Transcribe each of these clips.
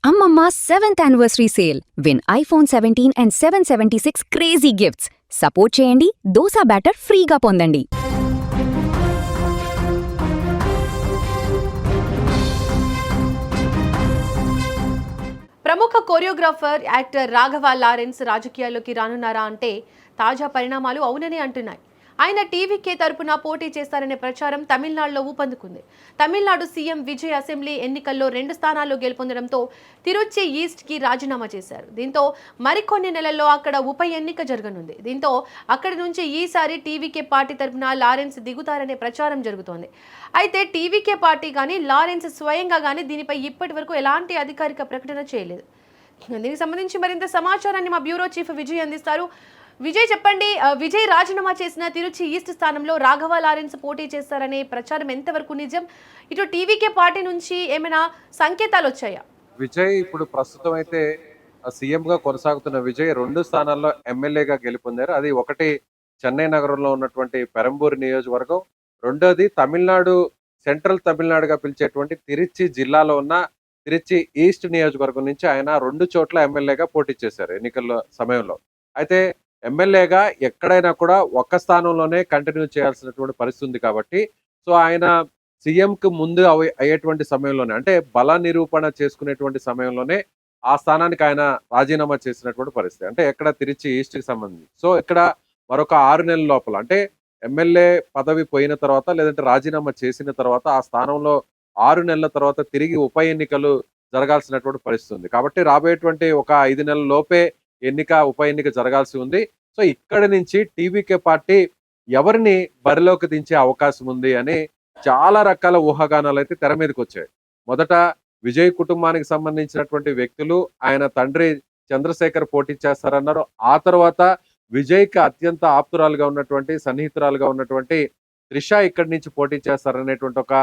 Ammamma 7th anniversary sale. Win iPhone 17 and 776 crazy gifts. Support చేయండి dosa batter ఫ్రీగా పొందండి. ప్రముఖ కొరియోగ్రాఫర్ యాక్టర్ రాఘవ లారెన్స్ రాజకీయాల్లోకి రానున్నారా అంటే తాజా పరిణామాలు అవునని అంటున్నాయి. ఆయన టీవీకే తరపున పోటీ చేస్తారనే ప్రచారం తమిళనాడులో ఊపందుకుంది. తమిళనాడు సీఎం విజయ్ అసెంబ్లీ ఎన్నికల్లో 2 స్థానాల్లో గెలుపొందడంతో తిరుచి ఈస్ట్కి రాజీనామా చేశారు. దీంతో మరికొన్ని నెలల్లో అక్కడ ఉప ఎన్నిక జరగనుంది. దీంతో అక్కడి నుంచి ఈసారి టీవీకే పార్టీ తరపున లారెన్స్ దిగుతారనే ప్రచారం జరుగుతోంది. అయితే టీవీకే పార్టీ కానీ లారెన్స్ స్వయంగా కానీ దీనిపై ఇప్పటి వరకు ఎలాంటి అధికారిక ప్రకటన చేయలేదు. దీనికి సంబంధించి మరింత సమాచారాన్ని మా బ్యూరో చీఫ్ విజయ్ అందిస్తారు. విజయ్ చెప్పండి, విజయ్ రాజీనామా చేసిన తిరుచి ఈస్ట్ స్థానంలో రాఘవ లారెన్స్ పోటీ చేస్తారనే ప్రచారం ఎంతవరకు నిజం? ఇటు టీవీకే పార్టీ నుంచి ఏమైనా సంకేతాలు వచ్చాయా? విజయ్ ఇప్పుడు ప్రస్తుతం అయితే సీఎం గా కొనసాగుతున్న విజయ్ 2 స్థానాల్లో ఎమ్మెల్యేగా గెలుపొందారు. అది ఒకటి చెన్నై నగరంలో ఉన్నటువంటి పెరంబూరు నియోజకవర్గం, రెండోది తమిళనాడు సెంట్రల్ తమిళనాడుగా పిలిచేటువంటి తిరుచి జిల్లాలో ఉన్న తిరుచి ఈస్ట్ నియోజకవర్గం నుంచి ఆయన 2 చోట్ల ఎమ్మెల్యేగా పోటీ చేశారు ఎన్నికల సమయంలో. అయితే ఎమ్మెల్యేగా ఎక్కడైనా కూడా ఒక్క స్థానంలోనే కంటిన్యూ చేయాల్సినటువంటి పరిస్థితి ఉంది కాబట్టి, సో ఆయన సీఎంకి ముందు అయ్యేటువంటి సమయంలోనే, అంటే బల నిరూపణ చేసుకునేటువంటి సమయంలోనే ఆ స్థానానికి ఆయన రాజీనామా చేసినటువంటి పరిస్థితి. అంటే ఎక్కడ తిరిచి ఈస్ట్కి సంబంధించి. సో ఇక్కడ మరొక 6 నెలల లోపల, అంటే ఎమ్మెల్యే పదవి పోయిన తర్వాత లేదంటే రాజీనామా చేసిన తర్వాత ఆ స్థానంలో 6 నెలల తర్వాత తిరిగి ఉప ఎన్నికలు జరగాల్సినటువంటి పరిస్థితి ఉంది. కాబట్టి రాబోయేటువంటి ఒక 5 నెలల లోపే ఉప ఎన్నిక జరగాల్సి ఉంది. సో ఇక్కడి నుంచి టీవీకే పార్టీ ఎవరిని బరిలోకి దించే అవకాశం ఉంది అని చాలా రకాల ఊహాగానాలు అయితే తెర మీదకి వచ్చాయి. మొదట విజయ్ కుటుంబానికి సంబంధించినటువంటి వ్యక్తులు, ఆయన తండ్రి చంద్రశేఖర్ పోటీ చేస్తారన్నారు. ఆ తర్వాత విజయ్కి అత్యంత ఆప్తురాలుగా ఉన్నటువంటి, సన్నిహితురాలుగా ఉన్నటువంటి త్రిష ఇక్కడి నుంచి పోటీ చేస్తారనేటువంటి ఒక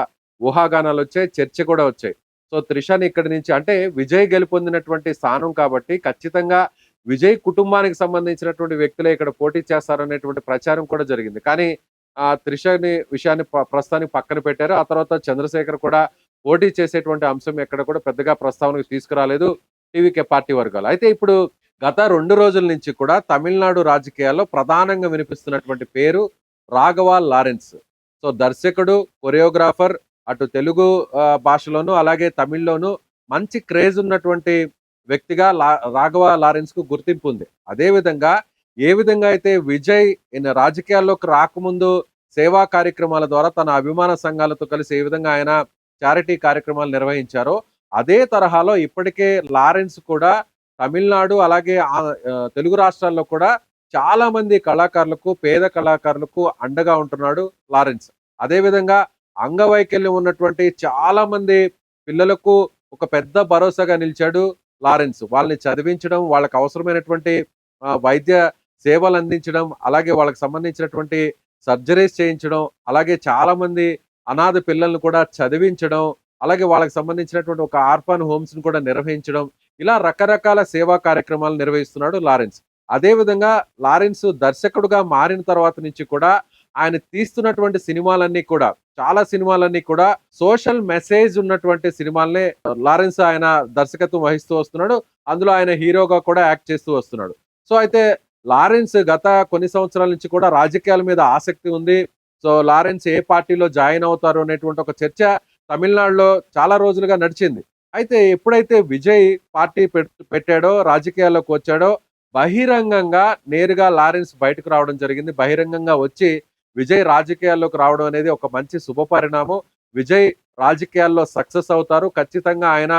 ఊహాగానాలు వచ్చాయి, చర్చ కూడా వచ్చాయి. సో త్రిషని ఇక్కడి నుంచి, అంటే విజయ్ గెలుపొందినటువంటి స్థానం కాబట్టి ఖచ్చితంగా విజయ్ కుటుంబానికి సంబంధించినటువంటి వ్యక్తులే ఇక్కడ పోటీ చేస్తారనేటువంటి ప్రచారం కూడా జరిగింది. కానీ త్రిషని విషయాన్ని ప్రస్తుతానికి పక్కన పెట్టారు. ఆ తర్వాత చంద్రశేఖర్ కూడా పోటీ చేసేటువంటి అంశం ఎక్కడ కూడా పెద్దగా ప్రస్తావనకు తీసుకురాలేదు టీవీకే పార్టీ వర్గాలు. అయితే ఇప్పుడు గత 2 రోజుల నుంచి కూడా తమిళనాడు రాజకీయాల్లో ప్రధానంగా వినిపిస్తున్నటువంటి పేరు రాఘవ లారెన్స్. సో దర్శకుడు, కొరియోగ్రాఫర్, అటు తెలుగు భాషలోను అలాగే తమిళ్లోను మంచి క్రేజ్ ఉన్నటువంటి వ్యక్తిగా రాఘవ లారెన్స్ కు గుర్తింపు ఉంది. అదేవిధంగా ఏ విధంగా అయితే విజయ్ రాజకీయాల్లోకి రాకముందు సేవా కార్యక్రమాల ద్వారా తన అభిమాన సంఘాలతో కలిసి ఏ విధంగా ఆయన చారిటీ కార్యక్రమాలు నిర్వహించారో, అదే తరహాలో ఇప్పటికే లారెన్స్ కూడా తమిళనాడు అలాగే తెలుగు రాష్ట్రాల్లో కూడా చాలా మంది కళాకారులకు, పేద కళాకారులకు అండగా ఉంటున్నాడు లారెన్స్. అదేవిధంగా అంగవైకల్యం ఉన్నటువంటి చాలా మంది పిల్లలకు ఒక పెద్ద భరోసాగా నిలిచాడు లారెన్స్. వాళ్ళని చదివించడం, వాళ్ళకి అవసరమైనటువంటి వైద్య సేవలు అందించడం, అలాగే వాళ్ళకి సంబంధించినటువంటి సర్జరీస్ చేయించడం, అలాగే చాలా మంది అనాథ పిల్లల్ని కూడా చదివించడం, అలాగే వాళ్ళకి సంబంధించినటువంటి ఒక ఆర్ఫాన్ హోమ్స్ ని కూడా నిర్వహించడం, ఇలా రకరకాల సేవా కార్యక్రమాలు నిర్వహిస్తున్నాడు లారెన్స్. అదేవిధంగా లారెన్స్ దర్శకుడుగా మారిన తర్వాత నుంచి కూడా ఆయన తీస్తున్నటువంటి సినిమాలన్నీ కూడా, చాలా సినిమాలన్నీ కూడా సోషల్ మెసేజ్ ఉన్నటువంటి సినిమాలనే లారెన్స్ ఆయన దర్శకత్వం వహిస్తూ వస్తున్నాడు. అందులో ఆయన హీరోగా కూడా యాక్ట్ చేస్తూ వస్తున్నాడు. సో అయితే లారెన్స్ గత కొన్ని సంవత్సరాల నుంచి కూడా రాజకీయాల మీద ఆసక్తి ఉంది. సో లారెన్స్ ఏ పార్టీలో జాయిన్ అవుతారు అనేటువంటి ఒక చర్చ తమిళనాడులో చాలా రోజులుగా నడిచింది. అయితే ఎప్పుడైతే విజయ్ పార్టీ పెట్టాడో, రాజకీయాల్లోకి వచ్చాడో, బహిరంగంగా నేరుగా లారెన్స్ బయటకు రావడం జరిగింది. బహిరంగంగా వచ్చి విజయ్ రాజకీయాల్లోకి రావడం అనేది ఒక మంచి శుభ పరిణామం. విజయ్ రాజకీయాల్లో సక్సెస్ అవుతారు. ఖచ్చితంగా ఆయన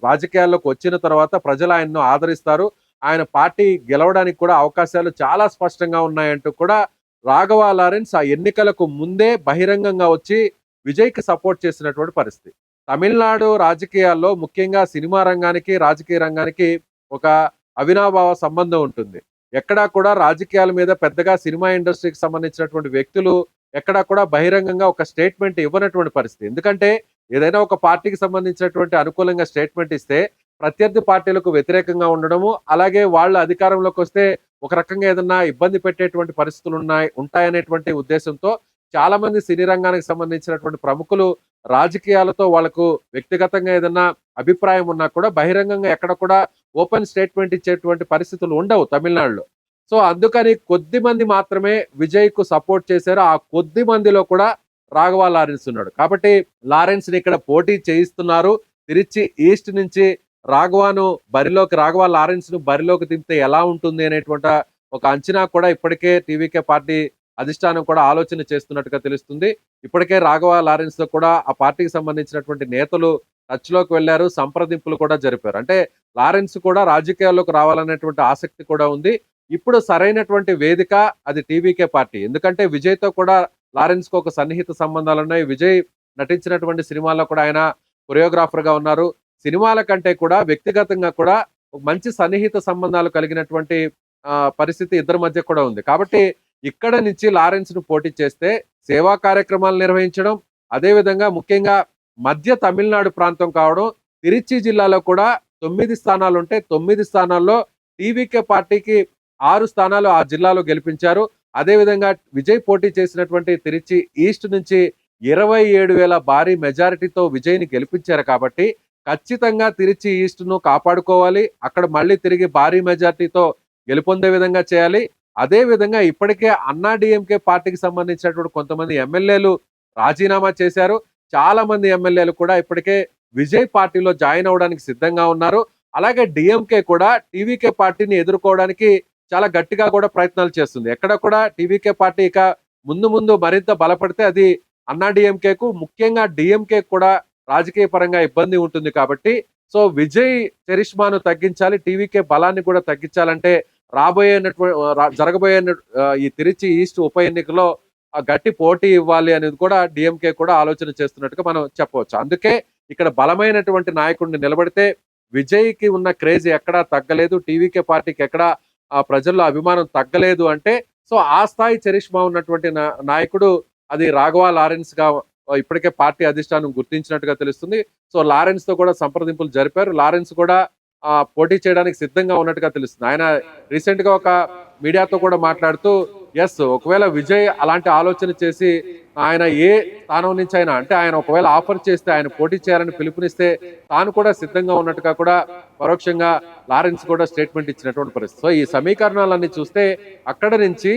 రాజకీయాల్లోకి వచ్చిన తర్వాత ప్రజలు ఆయన్ను ఆదరిస్తారు. ఆయన పార్టీ గెలవడానికి కూడా అవకాశాలు చాలా స్పష్టంగా ఉన్నాయంటూ కూడా రాఘవ లారెన్స్ ఆ ఎన్నికలకు ముందే బహిరంగంగా వచ్చి విజయ్కి సపోర్ట్ చేసినటువంటి పరిస్థితి. తమిళనాడు రాజకీయాల్లో ముఖ్యంగా సినిమా రంగానికి, రాజకీయ రంగానికి ఒక అవినాభావ సంబంధం ఉంటుంది. ఎక్కడా కూడా రాజకీయాల మీద పెద్దగా సినిమా ఇండస్ట్రీకి సంబంధించినటువంటి వ్యక్తులు ఎక్కడా కూడా బహిరంగంగా ఒక స్టేట్మెంట్ ఇవ్వనటువంటి పరిస్థితి. ఎందుకంటే ఏదైనా ఒక పార్టీకి సంబంధించినటువంటి అనుకూలంగా స్టేట్మెంట్ ఇస్తే ప్రత్యర్థి పార్టీలకు వ్యతిరేకంగా ఉండడము, అలాగే వాళ్ళు అధికారంలోకి వస్తే ఒక రకంగా ఏదన్నా ఇబ్బంది పెట్టేటువంటి పరిస్థితులు ఉంటాయనేటువంటి ఉద్దేశంతో చాలా మంది సినీ రంగానికి సంబంధించినటువంటి ప్రముఖులు రాజకీయాలతో వాళ్ళకు వ్యక్తిగతంగా ఏదన్నా అభిప్రాయం ఉన్నా కూడా బహిరంగంగా ఎక్కడ కూడా ఓపెన్ స్టేట్మెంట్ ఇచ్చేటువంటి పరిస్థితులు ఉండవు తమిళనాడులో. సో అందుకని కొద్ది మంది మాత్రమే విజయ్ కు సపోర్ట్ చేశారు. ఆ కొద్ది మందిలో కూడా రాఘవ లారెన్స్ ఉన్నాడు. కాబట్టి లారెన్స్ ని ఇక్కడ పోటీ చేయిస్తున్నారు. తిరిచి ఈస్ట్ నుంచి రాఘవ లారెన్స్ ను బరిలోకి దింపితే ఎలా ఉంటుంది అనేటువంటి ఒక అంచనా కూడా ఇప్పటికే టీవీకే పార్టీ అధిష్టానం కూడా ఆలోచన చేస్తున్నట్టుగా తెలుస్తుంది. ఇప్పటికే రాఘవ లారెన్స్ తో కూడా ఆ పార్టీకి సంబంధించినటువంటి నేతలు టచ్ లోకి వెళ్లారు, సంప్రదింపులు కూడా జరిపారు. అంటే లారెన్స్ కూడా రాజకీయాల్లోకి రావాలనేటువంటి ఆసక్తి కూడా ఉంది. ఇప్పుడు సరైనటువంటి వేదిక అది టీవీకే పార్టీ. ఎందుకంటే విజయ్ తో కూడా లారెన్స్ కు ఒక సన్నిహిత సంబంధాలు ఉన్నాయి. విజయ్ నటించినటువంటి సినిమాల్లో కూడా ఆయన కొరియోగ్రాఫర్ గా ఉన్నారు. సినిమాల కంటే కూడా వ్యక్తిగతంగా కూడా ఒక మంచి సన్నిహిత సంబంధాలు కలిగినటువంటి పరిస్థితి ఇద్దరి మధ్య కూడా ఉంది. కాబట్టి ఇక్కడ నుంచి లారెన్స్ ను పోటీ చేస్తే సేవా కార్యక్రమాలు నిర్వహించడం, అదేవిధంగా ముఖ్యంగా మధ్య తమిళనాడు ప్రాంతం కావడం, తిరుచి జిల్లాలో కూడా 9 స్థానాలు ఉంటే 9 స్థానాల్లో టీవీకే పార్టీకి 6 స్థానాలు ఆ జిల్లాలో గెలిపించారు. అదేవిధంగా విజయ్ పోటీ చేసినటువంటి తిరుచి ఈస్ట్ నుంచి 27,000 భారీ మెజారిటీతో విజయ్ని గెలిపించారు. కాబట్టి ఖచ్చితంగా తిరుచి ఈస్ట్ ను కాపాడుకోవాలి. అక్కడ మళ్ళీ తిరిగి భారీ మెజారిటీతో గెలుపొందే విధంగా చేయాలి. అదే విధంగా ఇప్పటికే అన్నా డిఎంకే పార్టీకి సంబంధించినటువంటి కొంతమంది ఎమ్మెల్యేలు రాజీనామా చేశారు. చాలా మంది ఎమ్మెల్యేలు కూడా ఇప్పటికే విజయ్ పార్టీలో జాయిన్ అవడానికి సిద్ధంగా ఉన్నారు. అలాగే డిఎంకే కూడా టీవీకే పార్టీని ఎదుర్కోవడానికి చాలా గట్టిగా కూడా ప్రయత్నాలు చేస్తుంది. ఎక్కడ కూడా టీవీకే పార్టీ ఇక ముందు మరింత బలపడితే అది అన్నా డిఎంకేకు, ముఖ్యంగా డిఎంకే కూడా రాజకీయ పరంగా ఇబ్బంది ఉంటుంది. కాబట్టి సో విజయ్ చరిష్మాను తగ్గించాలి, టీవీకే బలాన్ని కూడా తగ్గించాలంటే జరగబోయే ఈ తిరుచి ఈస్ట్ ఉప ఎన్నికలో గట్టి పోటీ ఇవ్వాలి అనేది కూడా డిఎంకే కూడా ఆలోచన చేస్తున్నట్టుగా మనం చెప్పవచ్చు. అందుకే ఇక్కడ బలమైనటువంటి నాయకుడిని నిలబడితే విజయ్ కి ఉన్న క్రేజ్ ఎక్కడా తగ్గలేదు, టీవీకే పార్టీకి ఎక్కడా ప్రజల్లో అభిమానం తగ్గలేదు అంటే సో ఆ స్థాయి చరిష్మా ఉన్నటువంటి నాయకుడు అది రాఘవ లారెన్స్ గా ఇప్పటికే పార్టీ అధిష్టానం గుర్తించినట్టుగా తెలుస్తుంది. సో లారెన్స్ తో కూడా సంప్రదింపులు జరిపారు. లారెన్స్ కూడా పోటీ చేయడానికి సిద్ధంగా ఉన్నట్టుగా తెలుస్తుంది. ఆయన రీసెంట్ గా ఒక మీడియాతో కూడా మాట్లాడుతూ ఒకవేళ విజయ్ అలాంటి ఆలోచన చేసి ఆయన ఏ స్థానం నుంచి అయినా అంటే ఆయన ఒకవేళ ఆఫర్ చేస్తే ఆయన పోటీ చేయాలని పిలుపునిస్తే తాను కూడా సిద్ధంగా ఉన్నట్టుగా కూడా పరోక్షంగా లారెన్స్ కూడా స్టేట్మెంట్ ఇచ్చినటువంటి పరిస్థితి. సో ఈ సమీకరణాలన్నీ చూస్తే అక్కడ నుంచి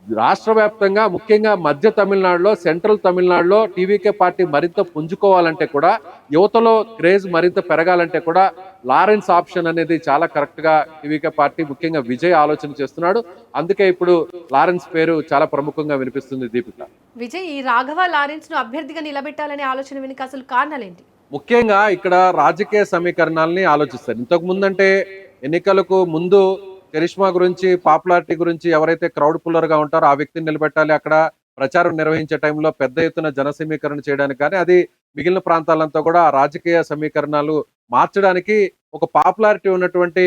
రాష్ట్ర వ్యాప్తంగా ముఖ్యంగా మధ్య తమిళనాడులో, సెంట్రల్ తమిళనాడులో టీవీకే పార్టీ మరింత పుంజుకోవాలంటే కూడా, యువతలో క్రేజ్ మరింత పెరగాలంటే కూడా లారెన్స్ ఆప్షన్ అనేది చాలా కరెక్ట్ గా టీవీకే పార్టీ ముఖ్యంగా విజయ్ ఆలోచన చేస్తున్నాడు. అందుకే ఇప్పుడు లారెన్స్ పేరు చాలా ప్రముఖంగా వినిపిస్తుంది. దీపిక, విజయ్ ఈ రాఘవ లారెన్స్ ను అభ్యర్థిగా నిలబెట్టాలనే ఆలోచన వెనుక అసలు కారణాలేంటి? ముఖ్యంగా ఇక్కడ రాజకీయ సమీకరణాలని ఆలోచిస్తారు. ఇంతకు ముందంటే ఎన్నికలకు ముందు చరిష్మా గురించి, పాపులారిటీ గురించి ఎవరైతే క్రౌడ్ పుల్లర్ గా ఉంటారో ఆ వ్యక్తిని నిలబెట్టాలి, అక్కడ ప్రచారం నిర్వహించే టైంలో పెద్ద ఎత్తున జన సమీకరణ చేయడానికి కానీ అది మిగిలిన ప్రాంతాలంతా కూడా రాజకీయ సమీకరణాలు మార్చడానికి ఒక పాపులారిటీ ఉన్నటువంటి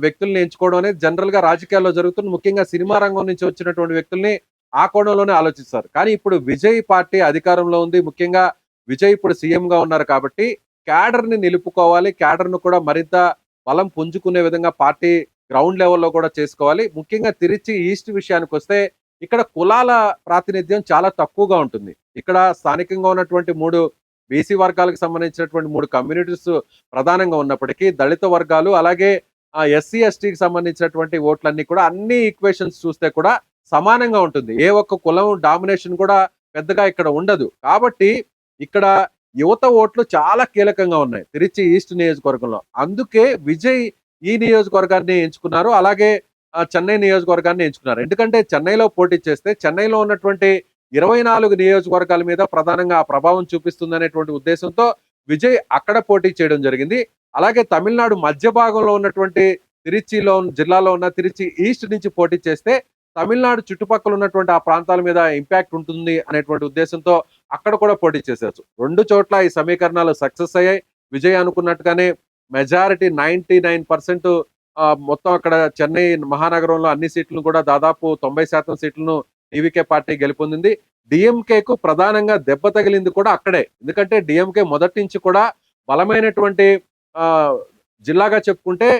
వ్యక్తుల్ని ఎంచుకోవడం అనేది జనరల్ గా రాజకీయాల్లో జరుగుతుంది. ముఖ్యంగా సినిమా రంగం నుంచి వచ్చినటువంటి వ్యక్తుల్ని ఆ కోణంలోనే ఆలోచిస్తారు. కానీ ఇప్పుడు విజయ్ పార్టీ అధికారంలో ఉంది, ముఖ్యంగా విజయ్ ఇప్పుడు సీఎం గా ఉన్నారు. కాబట్టి క్యాడర్ ని నిలుపుకోవాలి, క్యాడర్ ను కూడా మరింత బలం పుంజుకునే విధంగా పార్టీ గ్రౌండ్ లెవెల్లో కూడా చేసుకోవాలి. ముఖ్యంగా తిరుచి ఈస్ట్ విషయానికి వస్తే ఇక్కడ కులాల ప్రాతినిధ్యం చాలా తక్కువగా ఉంటుంది. ఇక్కడ స్థానికంగా ఉన్నటువంటి 3 బీసీ వర్గాలకు సంబంధించినటువంటి 3 కమ్యూనిటీస్ ప్రధానంగా ఉన్నప్పటికీ దళిత వర్గాలు అలాగే ఎస్సీ ఎస్టీకి సంబంధించినటువంటి ఓట్లన్నీ కూడా అన్ని ఈక్వేషన్స్ చూస్తే కూడా సమానంగా ఉంటుంది. ఏ ఒక్క కులం డామినేషన్ కూడా పెద్దగా ఇక్కడ ఉండదు. కాబట్టి ఇక్కడ యువత ఓట్లు చాలా కీలకంగా ఉన్నాయి తిరుచి ఈస్ట్ నియోజకవర్గంలో. అందుకే విజయ్ ఈ నియోజకవర్గాన్ని ఎంచుకున్నారు, అలాగే చెన్నై నియోజకవర్గాన్ని ఎంచుకున్నారు. ఎందుకంటే చెన్నైలో పోటీ చేస్తే చెన్నైలో ఉన్నటువంటి 24 నియోజకవర్గాల మీద ప్రధానంగా ఆ ప్రభావం చూపిస్తుంది అనేటువంటి ఉద్దేశంతో విజయ్ అక్కడ పోటీ చేయడం జరిగింది. అలాగే తమిళనాడు మధ్య భాగంలో ఉన్నటువంటి జిల్లాలో ఉన్న తిరుచి ఈస్ట్ నుంచి పోటీ చేస్తే తమిళనాడు చుట్టుపక్కల ఉన్నటువంటి ఆ ప్రాంతాల మీద ఇంపాక్ట్ ఉంటుంది అనేటువంటి ఉద్దేశంతో అక్కడ కూడా పోటీ చేసేవచ్చు. 2 చోట్ల ఈ సమీకరణాలు సక్సెస్ అయ్యాయి. విజయ్ అనుకున్నట్టుగానే మెజారిటీ 99% మొత్తం అక్కడ చెన్నై మహానగరంలో అన్ని సీట్లను కూడా దాదాపు 90% సీట్లను టీవీకే పార్టీ గెలుపొందింది. డిఎంకేకు ప్రధానంగా దెబ్బ తగిలింది కూడా అక్కడే. ఎందుకంటే డిఎంకే మొదటి నుంచి కూడా బలమైనటువంటి జిల్లాగా చెప్పుకుంటే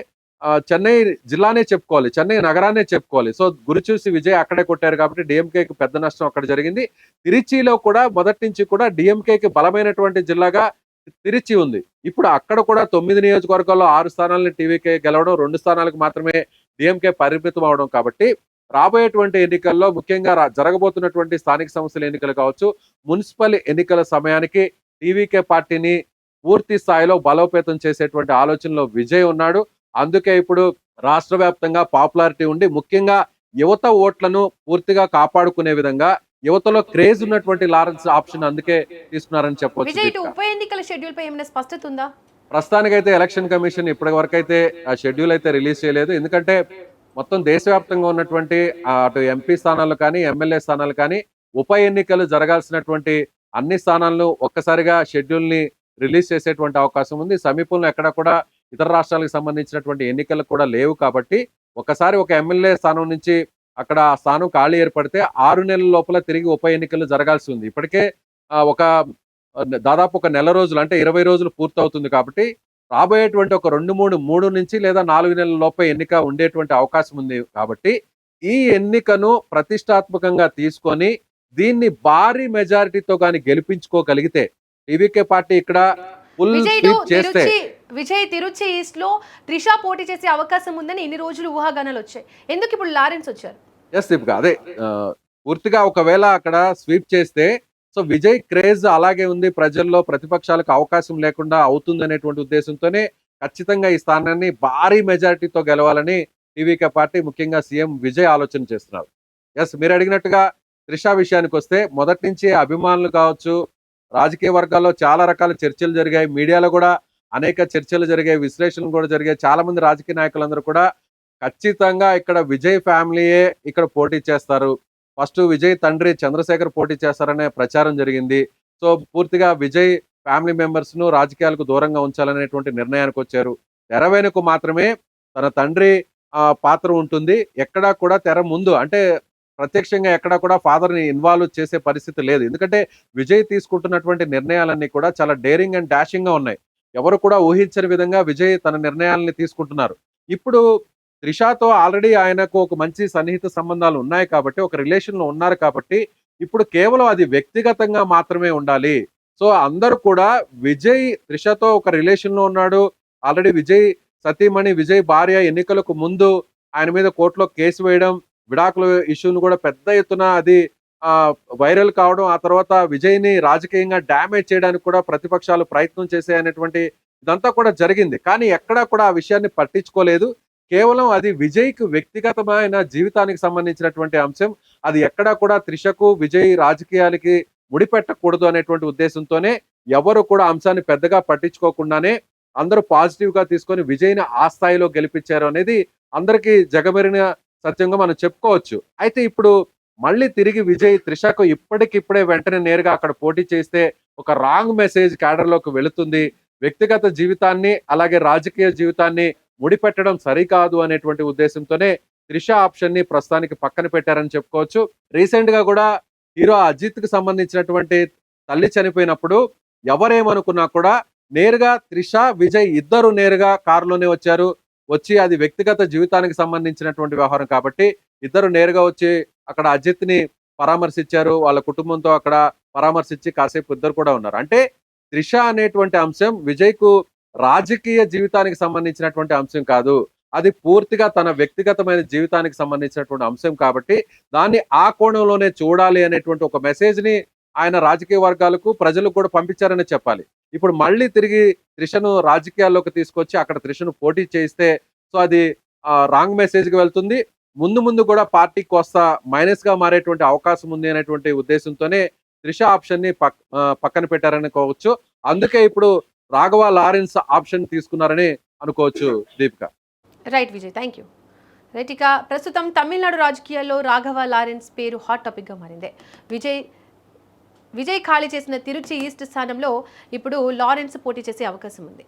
చెన్నై జిల్లానే చెప్పుకోవాలి, చెన్నై నగరాన్నే చెప్పుకోవాలి. సో గురి చూసి విజయ్ అక్కడే కొట్టారు కాబట్టి డిఎంకేకి పెద్ద నష్టం అక్కడ జరిగింది. తిరుచిలో కూడా మొదటి నుంచి కూడా డిఎంకేకి బలమైనటువంటి జిల్లాగా తిరుచి ఉంది. ఇప్పుడు అక్కడ కూడా 9 నియోజకవర్గాల్లో 6 స్థానాలను టీవీకే గెలవడం, 2 స్థానాలకు మాత్రమే డిఎంకే పరిమితం అవడం కాబట్టి రాబోయేటువంటి ఎన్నికల్లో ముఖ్యంగా జరగబోతున్నటువంటి స్థానిక సంస్థల ఎన్నికలు కావచ్చు, మున్సిపల్ ఎన్నికల సమయానికి టీవీకే పార్టీని పూర్తి స్థాయిలో బలోపేతం చేసేటువంటి ఆలోచనలో విజయ్ ఉన్నాడు. అందుకే ఇప్పుడు రాష్ట్ర వ్యాప్తంగా పాపులారిటీ ఉండి ముఖ్యంగా యువత ఓట్లను పూర్తిగా కాపాడుకునే విధంగా యువతలో క్రేజ్ ఉన్నటువంటి లారెన్స్ ఆప్షన్ అందుకే తీసుకున్నారని విజయ్ ఇటు చెప్పొచ్చు. ఉప ఎన్నికల షెడ్యూల్ పై ఏమైనా స్పష్టత ఉందా? ప్రస్తుతానికైతే ఎలక్షన్ కమిషన్ ఇప్పటి వరకు అయితే ఆ షెడ్యూల్ అయితే రిలీజ్ చేయలేదు. ఎందుకంటే మొత్తం దేశవ్యాప్తంగా ఉన్నటువంటి అటు ఎంపీ స్థానాలు కానీ, ఎమ్మెల్యే స్థానాలు కానీ, ఉప ఎన్నికలు జరగాల్సినటువంటి అన్ని స్థానాలను ఒక్కసారిగా షెడ్యూల్ ని రిలీజ్ చేసేటువంటి అవకాశం ఉంది. సమీపంలో ఎక్కడ కూడా ఇతర రాష్ట్రాలకు సంబంధించినటువంటి ఎన్నికలు కూడా లేవు కాబట్టి ఒకసారి ఒక ఎమ్మెల్యే స్థానం నుంచి అక్కడ ఆ స్థానం ఖాళీ ఏర్పడితే 6 నెలల లోపల తిరిగి ఉప ఎన్నికలు జరగాల్సి ఉంది. ఇప్పటికే ఒక దాదాపు ఒక నెల రోజులు అంటే 20 రోజులు పూర్తవుతుంది కాబట్టి రాబోయేటువంటి ఒక 3 నుంచి లేదా 4 నెలల లోపే ఎన్నిక ఉండేటువంటి అవకాశం ఉంది. కాబట్టి ఈ ఎన్నికను ప్రతిష్టాత్మకంగా తీసుకొని దీన్ని భారీ మెజారిటీతో కానీ గెలిపించుకోగలిగితే టీవీకే పార్టీ ఇక్కడ ఫుల్ స్వీప్ చేస్తే విజయ్ తిరుచి ఈస్ట్ లో త్రిష పోటీ చేసే అవకాశం ఉందని ఇన్ని రోజులు ఊహాగానాలు వచ్చాయి. ఎందుకు ఇప్పుడు లారెన్స్ వచ్చారు? ఎస్ దీపిక, అదే పూర్తిగా ఒకవేళ అక్కడ స్వీప్ చేస్తే సో విజయ్ క్రేజ్ అలాగే ఉంది, ప్రజల్లో ప్రతిపక్షాలకు అవకాశం లేకుండా అవుతుంది అనేటువంటి ఉద్దేశంతోనే ఖచ్చితంగా ఈ స్థానాన్ని భారీ మెజారిటీతో గెలవాలని టీవీకే పార్టీ ముఖ్యంగా సీఎం విజయ్ ఆలోచన చేస్తున్నారు. ఎస్ మీరు అడిగినట్టుగా త్రిష విషయానికి వస్తే మొదటి నుంచి అభిమానులు కావచ్చు, రాజకీయ వర్గాల్లో చాలా రకాల చర్చలు జరిగాయి, మీడియాలో కూడా అనేక చర్చలు జరిగాయి, విశ్లేషణలు కూడా జరిగాయి. చాలా మంది రాజకీయ నాయకులందరూ కూడా ఖచ్చితంగా ఇక్కడ విజయ్ ఫ్యామిలీయే ఇక్కడ పోటీ చేస్తారు, ఫస్ట్ విజయ్ తండ్రి చంద్రశేఖర్ పోటీ చేస్తారనే ప్రచారం జరిగింది. సో పూర్తిగా విజయ్ ఫ్యామిలీ మెంబర్స్ ను రాజకీయాలకు దూరంగా ఉంచాలనేటువంటి నిర్ణయానికి వచ్చారు. తెర వెనుక మాత్రమే తన తండ్రి పాత్ర ఉంటుంది. ఎక్కడా కూడా తెర ముందు అంటే ప్రత్యక్షంగా ఎక్కడా కూడా ఫాదర్ ని ఇన్వాల్వ్ చేసే పరిస్థితి లేదు. ఎందుకంటే విజయ్ తీసుకుంటున్నటువంటి నిర్ణయాలన్నీ కూడా చాలా డేరింగ్ అండ్ డాషింగ్ గా ఉన్నాయి. ఎవరు కూడా ఊహించని విధంగా విజయ్ తన నిర్ణయాలని తీసుకుంటున్నారు. ఇప్పుడు త్రిషాతో ఆల్రెడీ ఆయనకు ఒక మంచి సన్నిహిత సంబంధాలు ఉన్నాయి కాబట్టి, ఒక రిలేషన్ లో ఉన్నారు కాబట్టి ఇప్పుడు కేవలం అది వ్యక్తిగతంగా మాత్రమే ఉండాలి. సో అందరూ కూడా విజయ్ త్రిషతో ఒక రిలేషన్ లో ఉన్నాడు. ఆల్రెడీ విజయ్ సతీమణి విజయ్ భార్య ఎన్నికలకు ముందు ఆయన మీద కోర్టులో కేసు వేయడం, విడాకుల ఇష్యూను కూడా పెద్ద ఎత్తున అది వైరల్ కావడం, ఆ తర్వాత విజయ్ ని రాజకీయంగా డ్యామేజ్ చేయడానికి కూడా ప్రతిపక్షాలు ప్రయత్నం చేసే ఇదంతా కూడా జరిగింది. కానీ ఎక్కడా కూడా ఆ విషయాన్ని పట్టించుకోలేదు. కేవలం అది విజయ్కి వ్యక్తిగతమైన జీవితానికి సంబంధించినటువంటి అంశం. అది ఎక్కడా కూడా త్రిషకు విజయ్ రాజకీయాలకి ముడిపెట్టకూడదు అనేటువంటి ఉద్దేశంతోనే ఎవరు కూడా అంశాన్ని పెద్దగా పట్టించుకోకుండానే అందరూ పాజిటివ్ గా తీసుకొని విజయ్ని ఆ స్థాయిలో గెలిపించారు అనేది అందరికీ జగమెరిన సత్యంగా మనం చెప్పుకోవచ్చు. అయితే ఇప్పుడు మళ్ళీ తిరిగి విజయ్ త్రిషకు ఇప్పటికిప్పుడే వెంటనే నేరుగా అక్కడ పోటీ చేస్తే ఒక రాంగ్ మెసేజ్ క్యాడర్ లోకి వెళుతుంది. వ్యక్తిగత జీవితాన్ని అలాగే రాజకీయ జీవితాన్ని ముడిపెట్టడం సరికాదు అనేటువంటి ఉద్దేశంతోనే త్రిష ఆప్షన్ ని ప్రస్తుతానికి పక్కన పెట్టారని చెప్పుకోవచ్చు. రీసెంట్ గా కూడా హీరో అజిత్ కి సంబంధించినటువంటి తల్లి చనిపోయినప్పుడు ఎవరేమనుకున్నా కూడా నేరుగా త్రిష విజయ్ ఇద్దరు నేరుగా కారులోనే వచ్చారు. వచ్చి అది వ్యక్తిగత జీవితానికి సంబంధించినటువంటి వ్యవహారం కాబట్టి ఇద్దరు నేరుగా వచ్చి అక్కడ అజిత్ ని పరామర్శించారు. వాళ్ళ కుటుంబంతో అక్కడ పరామర్శించి కాసేపు ఇద్దరు కూడా ఉన్నారు. అంటే త్రిష అనేటువంటి అంశం విజయ్ కు రాజకీయ జీవితానికి సంబంధించినటువంటి అంశం కాదు, అది పూర్తిగా తన వ్యక్తిగతమైన జీవితానికి సంబంధించినటువంటి అంశం కాబట్టి దాన్ని ఆ కోణంలోనే చూడాలి అనేటువంటి ఒక మెసేజ్ ని ఆయన రాజకీయ వర్గాలకు ప్రజలకు కూడా పంపించారని చెప్పాలి. ఇప్పుడు మళ్ళీ తిరిగి త్రిషను రాజకీయాల్లోకి తీసుకొచ్చి అక్కడ త్రిషను పోటీ చేయిస్తే సో అది రాంగ్ మెసేజ్ కి వెళ్తుంది. ముందు కూడా పార్టీకి వస్తా మైనస్ గా మారేటువంటి అవకాశం ఉంది అనేటువంటి ఉద్దేశంతోనే త్రిష ఆప్షన్ ని పక్కన పెట్టారనుకోవచ్చు. అందుకే ఇప్పుడు రాఘవ లారెన్స్ ఆప్షన్ తీసుకున్నారని అనుకోవచ్చు Deepika. Right Vijay, thank you. Right, ఇక ప్రస్తుతం తమిళనాడు రాజకీయాల్లో రాఘవ లారెన్స్ పేరు హాట్ టాపిక్గా మారింది. విజయ్ ఖాళీ చేసిన తిరుచి ఈస్ట్ స్థానంలో ఇప్పుడు లారెన్స్ పోటీ చేసే అవకాశం ఉంది.